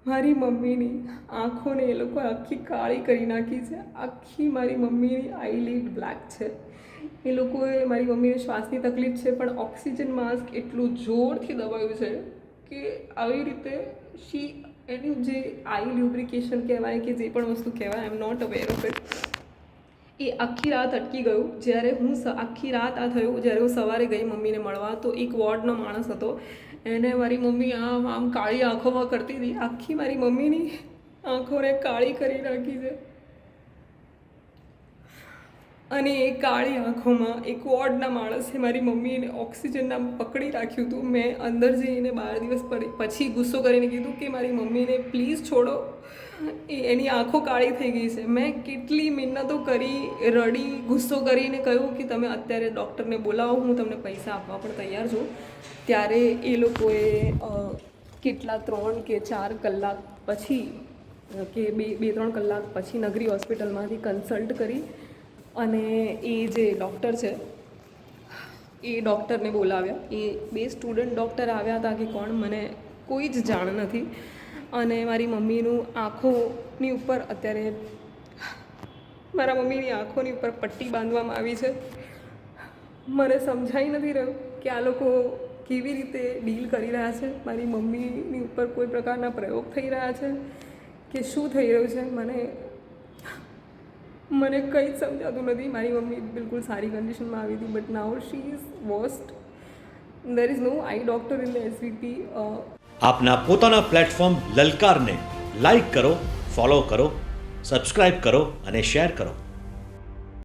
મારી મમ્મીની આંખોને એ લોકો આખી કાળી કરી નાખી છે. આખી મારી મમ્મીની આઈલિડ બ્લેક છે. એ લોકોએ મારી મમ્મીને શ્વાસની તકલીફ છે, પણ ઓક્સિજન માસ્ક એટલું જોરથી દબાવ્યું છે કે આવી રીતે એનું જે આઈ લ્યુબ્રિકેશન કહેવાય કે જે પણ વસ્તુ કહેવાય, I am not aware of it, એ આખી રાત અટકી ગયું. જ્યારે આખી રાત આ થયું, જ્યારે હું સવારે ગઈ મમ્મીને મળવા, તો એક વોર્ડનો માણસ હતો, એને મારી મમ્મી આમ કાળી આંખોમાં કરતી હતી. આખી મારી મમ્મીની આંખોને કાળી કરી નાખી છે. અને એ કાળી આંખોમાં એક વોર્ડના માણસે મારી મમ્મીને ઓક્સિજનના પકડી રાખ્યું હતું. મેં અંદર જઈને 12 દિવસ પછી ગુસ્સો કરીને કીધું કે મારી મમ્મીને પ્લીઝ છોડો, એની આંખો કાળી થઈ ગઈ છે. મેં કેટલી મિન્નતો કરી, રડી, ગુસ્સો કરીને કહ્યું કે તમે અત્યારે ડૉક્ટરને બોલાવો, હું તમને પૈસા આપવા પણ તૈયાર છું. ત્યારે એ લોકોએ કેટલા 3 કે 4 કલાક પછી કે 2-3 કલાક પછી નગરી હોસ્પિટલમાંથી કન્સલ્ટ કરી અને એ જે ડૉક્ટર છે એ ડૉક્ટરને બોલાવ્યા. એ 2 સ્ટુડન્ટ ડૉક્ટર આવ્યા હતા કે કોણ, મને કોઈ જ જાણ નથી. અને મારી મમ્મીનું આંખોની ઉપર અત્યારે મારા મમ્મીની આંખોની ઉપર પટ્ટી બાંધવામાં આવી છે. મને સમજાઈ નથી રહ્યું કે આ લોકો કેવી રીતે ડીલ કરી રહ્યા છે. મારી મમ્મીની ઉપર કોઈ પ્રકારના પ્રયોગ થઈ રહ્યા છે કે શું થઈ રહ્યું છે, મને કંઈ જ સમજાતું નથી. મારી મમ્મી બિલકુલ સારી કન્ડિશનમાં આવી હતી, but now she is worst. There is no I doctor in the SVP. આપના પોતાના પ્લેટફોર્મ લલકારને લાઈક કરો, ફોલો કરો, સબસ્ક્રાઇબ કરો અને શેર કરો.